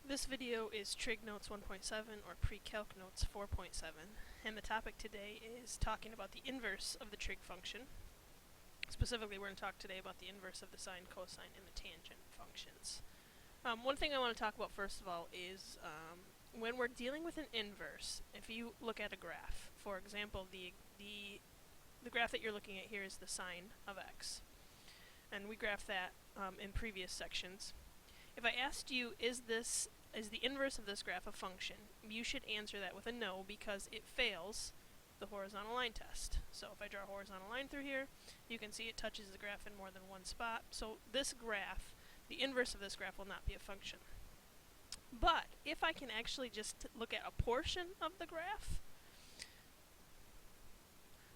This video is Trig Notes 1.7 or Pre-Calc Notes 4.7, and the topic today is talking about the inverse of the trig function. Specifically, we're going to talk today about the inverse of the sine, cosine, and the tangent functions. One thing I want to talk about first of all is when we're dealing with an inverse, if you look at a graph, for example, the graph that you're looking at here is the sine of x, and we graphed that in previous sections. If I asked you, is the inverse of this graph a function, you should answer that with a no, because it fails the horizontal line test. So if I draw a horizontal line through here, you can see it touches the graph in more than one spot. So this graph, the inverse of this graph, will not be a function. But if I can actually just look at a portion of the graph,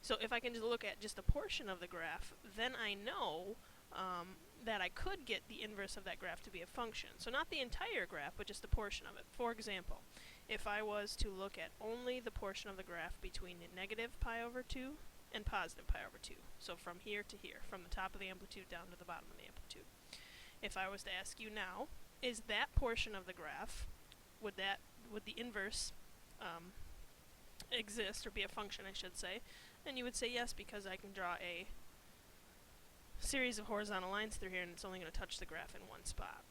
so if I can just look at just a portion of the graph, then I know that I could get the inverse of that graph to be a function. So not the entire graph, but just a portion of it. For example, if I was to look at only the portion of the graph between negative pi over 2 and positive pi over 2, so from here to here, from the top of the amplitude down to the bottom of the amplitude. If I was to ask you now, is that portion of the graph, would the inverse exist, or be a function, I should say? And you would say yes, because I can draw a series of horizontal lines through here, and it's only going to touch the graph in one spot.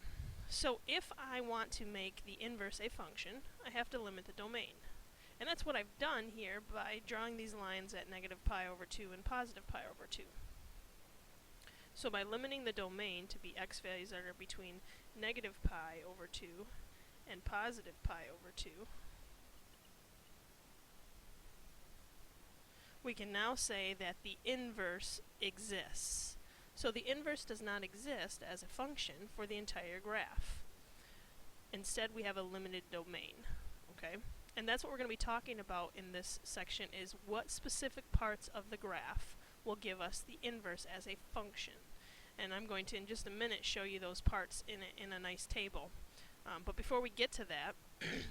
So if I want to make the inverse a function, I have to limit the domain. And that's what I've done here by drawing these lines at negative pi over 2 and positive pi over 2. So by limiting the domain to be x values that are between negative pi over 2 and positive pi over 2, we can now say that the inverse exists. So the inverse does not exist as a function for the entire graph. Instead, we have a limited domain, okay? And that's what we're going to be talking about in this section, is what specific parts of the graph will give us the inverse as a function. And I'm going to, in just a minute, show you those parts in a nice table. But before we get to that,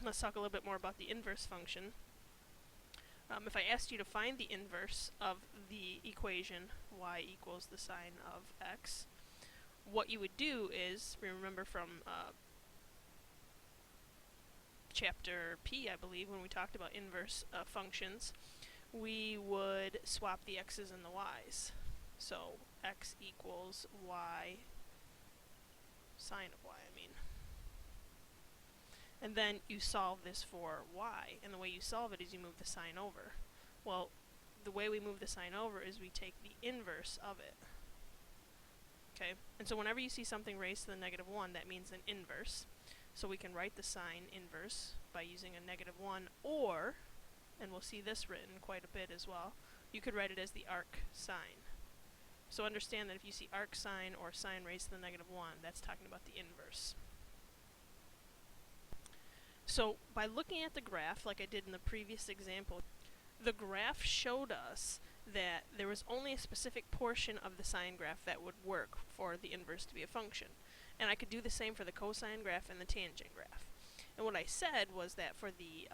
let's talk a little bit more about the inverse function. If I asked you to find the inverse of the equation y equals the sine of x, what you would do is, remember from chapter P, I believe, when we talked about inverse functions, we would swap the x's and the y's. So x equals y sine of y, and then you solve this for y, and the way you solve it is you move the sign over. Well, the way we move the sign over is we take the inverse of it. Okay, and so whenever you see something raised to the negative 1, that means an inverse. So we can write the sign inverse by using a negative 1, or, and we'll see this written quite a bit as well, you could write it as the arc sine. So understand that if you see arc sine or sine raised to the negative 1, that's talking about the inverse. So by looking at the graph, like I did in the previous example, the graph showed us that there was only a specific portion of the sine graph that would work for the inverse to be a function. And I could do the same for the cosine graph and the tangent graph. And what I said was that for the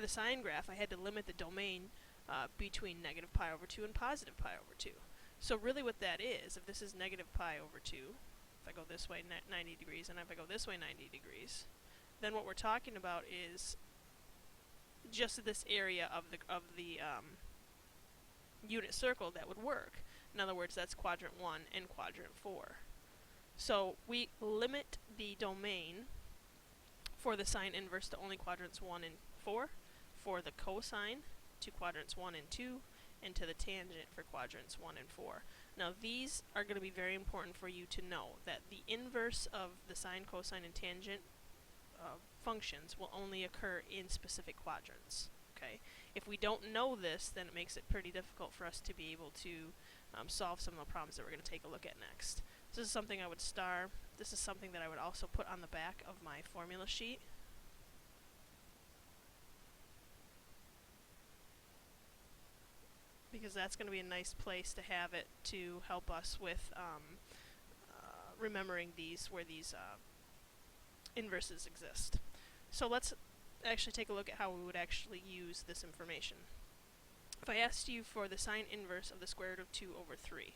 sine graph, I had to limit the domain between negative pi over 2 and positive pi over 2. So really what that is, if this is negative pi over 2, if I go this way 90 degrees, and if I go this way 90 degrees, then what we're talking about is just this area of the unit circle that would work. In other words, that's quadrant 1 and quadrant 4. So we limit the domain for the sine inverse to only quadrants 1 and 4, for the cosine to quadrants 1 and 2, and to the tangent for quadrants 1 and 4. Now these are going to be very important for you to know, that the inverse of the sine, cosine, and tangent functions will only occur in specific quadrants. Okay? If we don't know this, then it makes it pretty difficult for us to be able to solve some of the problems that we're going to take a look at next. This is something I would star. This is something that I would also put on the back of my formula sheet. Because that's going to be a nice place to have it to help us with remembering where these inverses exist. So let's actually take a look at how we would actually use this information. If I asked you for the sine inverse of the square root of 2 over 3,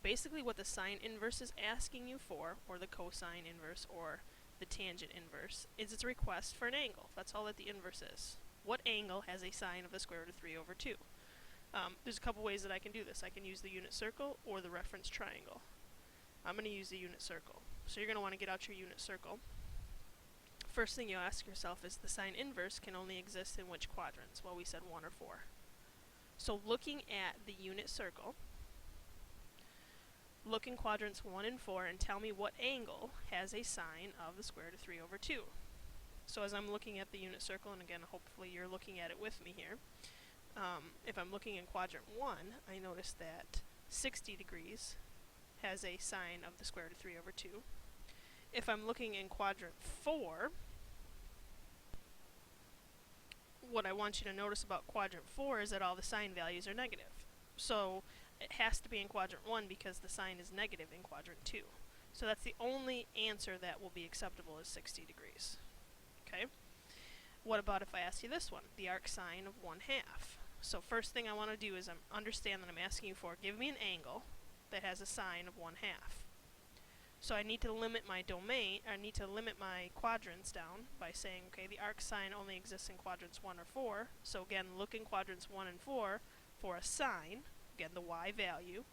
basically what the sine inverse is asking you for, or the cosine inverse, or the tangent inverse is its request for an angle. That's all that the inverse is. What angle has a sine of the square root of 3 over 2? There's a couple ways that I can do this. I can use the unit circle or the reference triangle. I'm going to use the unit circle. So you're going to want to get out your unit circle. First thing you ask yourself is the sine inverse can only exist in which quadrants? Well, we said 1 or 4. So looking at the unit circle, look in quadrants 1 and 4 and tell me what angle has a sine of the square root of 3 over 2. So as I'm looking at the unit circle, and again, hopefully you're looking at it with me here, if I'm looking in quadrant 1, I notice that 60 degrees has a sine of the square root of 3 over 2. If I'm looking in quadrant 4, what I want you to notice about quadrant 4 is that all the sine values are negative. So it has to be in quadrant 1 because the sine is negative in quadrant 2. So that's the only answer that will be acceptable is 60 degrees. Okay? What about if I ask you this one, the arc sine of 1/2? So first thing I want to do is understand that I'm asking you for, give me an angle that has a sine of 1/2. So I need to limit my domain, or I need to limit my quadrants down by saying, okay, the arc sine only exists in quadrants 1 or 4. So again, look in quadrants 1 and 4 for a sine, again the y value,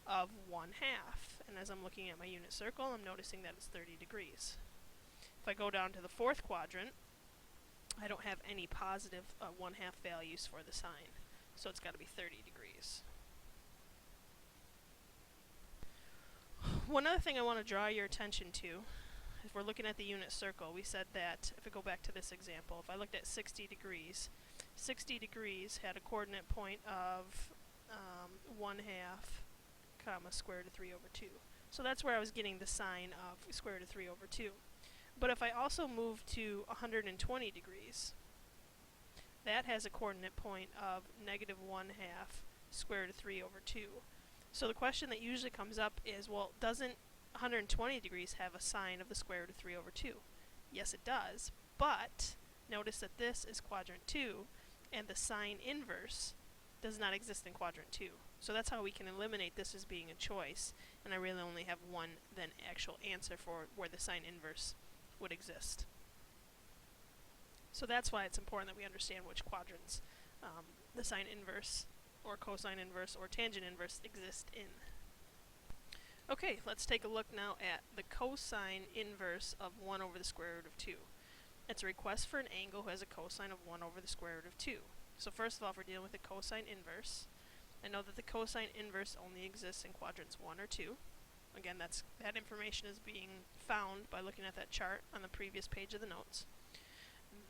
of 1/2. And as I'm looking at my unit circle, I'm noticing that it's 30 degrees. If I go down to the fourth quadrant, I don't have any positive 1/2 values for the sine. So it's got to be 30 degrees. One other thing I want to draw your attention to, if we're looking at the unit circle, we said that, if we go back to this example, if I looked at 60 degrees, 60 degrees had a coordinate point of 1/2 comma square root of 3 over 2. So that's where I was getting the sine of square root of 3 over 2. But if I also move to 120 degrees, that has a coordinate point of negative 1/2 square root of 3 over 2. So the question that usually comes up is, well, doesn't 120 degrees have a sine of the square root of 3 over 2? Yes, it does, but notice that this is quadrant 2, and the sine inverse does not exist in quadrant 2. So that's how we can eliminate this as being a choice, and I really only have one then actual answer for where the sine inverse would exist. So that's why it's important that we understand which quadrants the sine inverse or cosine inverse or tangent inverse exist in. Okay, let's take a look now at the cosine inverse of 1 over the square root of 2. It's a request for an angle who has a cosine of 1 over the square root of 2. So first of all, if we're dealing with the cosine inverse, I know that the cosine inverse only exists in quadrants 1 or 2. Again, that information is being found by looking at that chart on the previous page of the notes.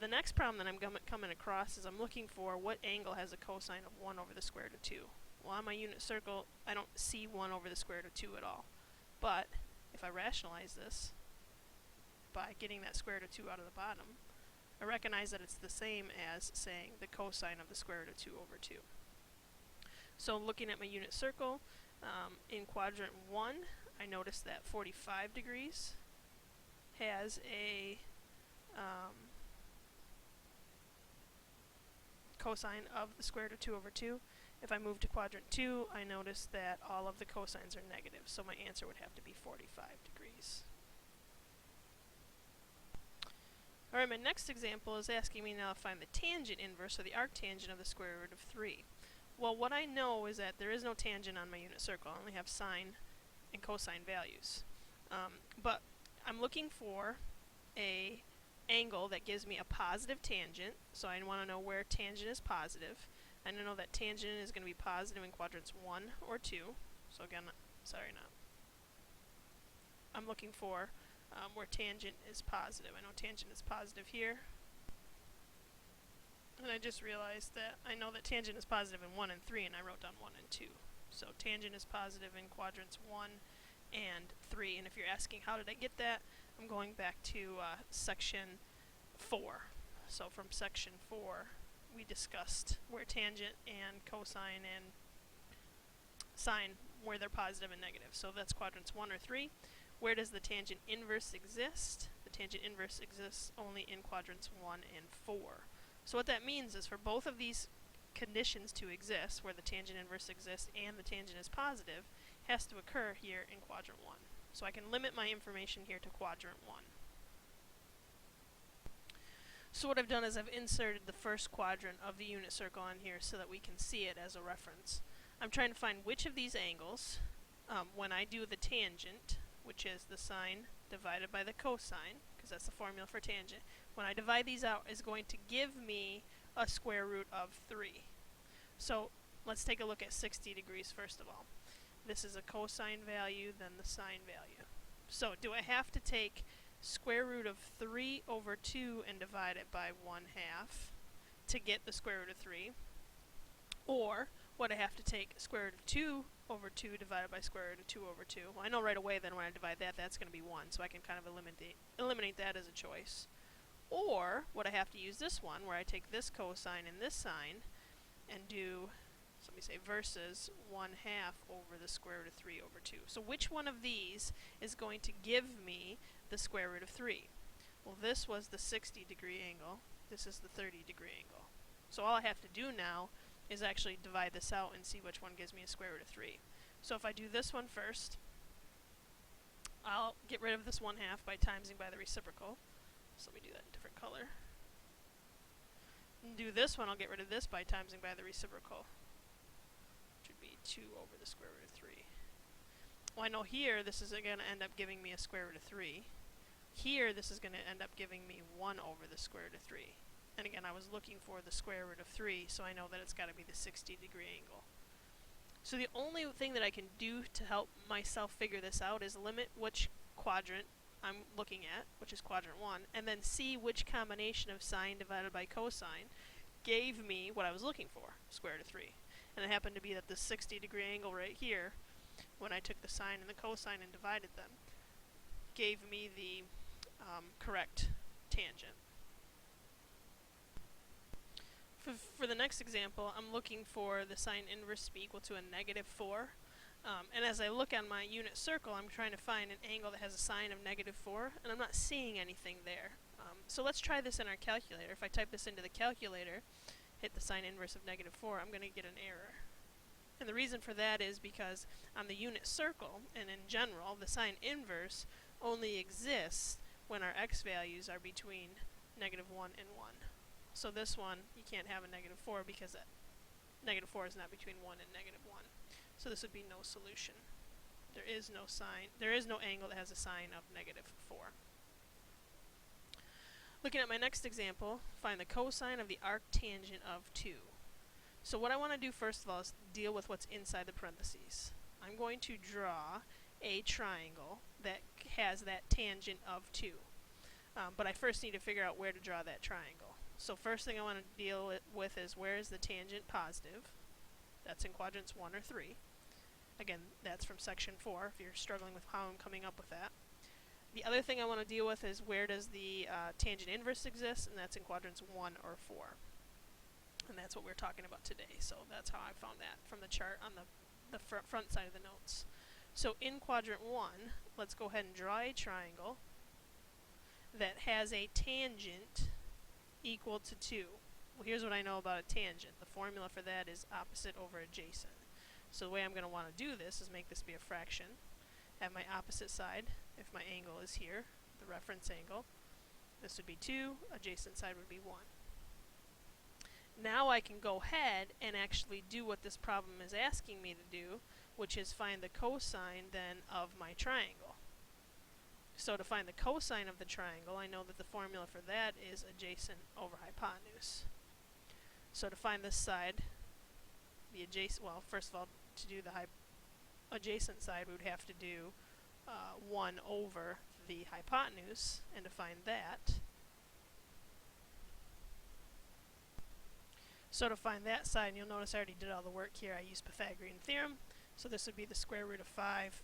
The next problem that I'm coming across is I'm looking for what angle has a cosine of 1 over the square root of 2. Well, on my unit circle, I don't see 1 over the square root of 2 at all. But if I rationalize this by getting that square root of 2 out of the bottom, I recognize that it's the same as saying the cosine of the square root of 2 over 2. So looking at my unit circle, in quadrant 1, I notice that 45 degrees has a cosine of the square root of 2 over 2. If I move to quadrant 2, I notice that all of the cosines are negative, so my answer would have to be 45 degrees. Alright, my next example is asking me now to find the tangent inverse, or the arctangent of the square root of 3. Well, what I know is that there is no tangent on my unit circle. I only have sine and cosine values. But I'm looking for an angle that gives me a positive tangent, so I want to know where tangent is positive. I know that tangent is going to be positive in quadrants 1 or 2. So again, I'm looking for where tangent is positive. I know tangent is positive here. And I just realized that I know that tangent is positive in 1 and 3, and I wrote down 1 and 2. So tangent is positive in quadrants 1 and 3. And if you're asking how did I get that, I'm going back to section 4. So from section 4, we discussed where tangent and cosine and sine, where they're positive and negative. So that's quadrants 1 or 3. Where does the tangent inverse exist? The tangent inverse exists only in quadrants 1 and 4. So what that means is for both of these conditions to exist, where the tangent inverse exists and the tangent is positive, has to occur here in quadrant 1. So I can limit my information here to quadrant 1. So what I've done is I've inserted the first quadrant of the unit circle on here so that we can see it as a reference. I'm trying to find which of these angles, when I do the tangent, which is the sine divided by the cosine, because that's the formula for tangent, when I divide these out, is going to give me a square root of 3. So let's take a look at 60 degrees first of all. This is a cosine value, then the sine value. So do I have to take square root of 3 over 2 and divide it by 1/2 to get the square root of 3? Or would I have to take square root of 2 over 2 divided by square root of 2 over 2? Well, I know right away then when I divide that, that's going to be 1, so I can kind of eliminate that as a choice. Or would I have to use this one where I take this cosine and this sine and do, so let me say, versus 1/2 over the square root of 3 over 2. So which one of these is going to give me the square root of 3? Well, this was the 60-degree angle. This is the 30-degree angle. So all I have to do now is actually divide this out and see which one gives me a square root of 3. So if I do this one first, I'll get rid of this 1/2 by timesing by the reciprocal. So let me do that in a different color. And do this one, I'll get rid of this by timesing by the reciprocal, which would be 2 over the square root of 3. Well, I know here this is going to end up giving me a square root of 3. Here this is going to end up giving me 1 over the square root of 3. And again, I was looking for the square root of 3, so I know that it's got to be the 60-degree angle. So the only thing that I can do to help myself figure this out is limit which quadrant I'm looking at, which is quadrant 1, and then see which combination of sine divided by cosine gave me what I was looking for, square root of 3. And it happened to be that the 60-degree angle right here, when I took the sine and the cosine and divided them, gave me the correct tangent. For the next example, I'm looking for the sine inverse to be equal to a -4. And as I look on my unit circle, I'm trying to find an angle that has a sine of -4, and I'm not seeing anything there. So let's try this in our calculator. If I type this into the calculator, hit the sine inverse of -4, I'm going to get an error. And the reason for that is because on the unit circle, and in general, the sine inverse only exists when our x values are between -1 and 1. So this one, you can't have a -4 because -4 is not between 1 and -1. So this would be no solution. There is no angle that has a sine of -4. Looking at my next example, find the cosine of the arctangent of 2. So what I want to do first of all is deal with what's inside the parentheses. I'm going to draw a triangle that has that tangent of 2. But I first need to figure out where to draw that triangle. So first thing I want to deal with is where is the tangent positive? That's in quadrants 1 or 3. Again, that's from section 4 if you're struggling with how I'm coming up with that. The other thing I want to deal with is where does the tangent inverse exist, and that's in quadrants 1 or 4. And that's what we're talking about today. So that's how I found that from the chart on the front side of the notes. So in quadrant 1, let's go ahead and draw a triangle that has a tangent equal to 2. Well, here's what I know about a tangent. The formula for that is opposite over adjacent. So the way I'm going to want to do this is make this be a fraction. Have my opposite side, if my angle is here, the reference angle, this would be 2, adjacent side would be 1. Now I can go ahead and actually do what this problem is asking me to do, which is find the cosine then of my triangle. So to find the cosine of the triangle, I know that the formula for that is adjacent over hypotenuse. So to find this side, the adjacent, well, first of all, to do the adjacent side, we would have to do 1 over the hypotenuse, and to find that, so to find that side, and you'll notice I already did all the work here, I used Pythagorean theorem, so this would be the square root of 5.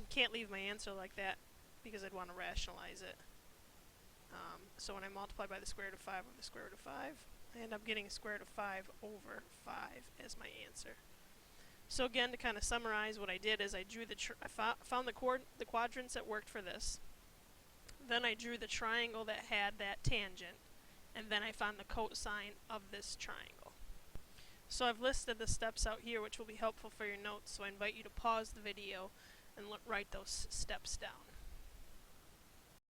Can't leave my answer like that because I'd want to rationalize it. So when I multiply by the square root of 5 over the square root of 5, I end up getting a square root of 5 over 5 as my answer. So again, to kind of summarize what I did is I drew I found the quadrants that worked for this. Then I drew the triangle that had that tangent, and then I found the cosine of this triangle. So I've listed the steps out here which will be helpful for your notes, so I invite you to pause the video and write those steps down.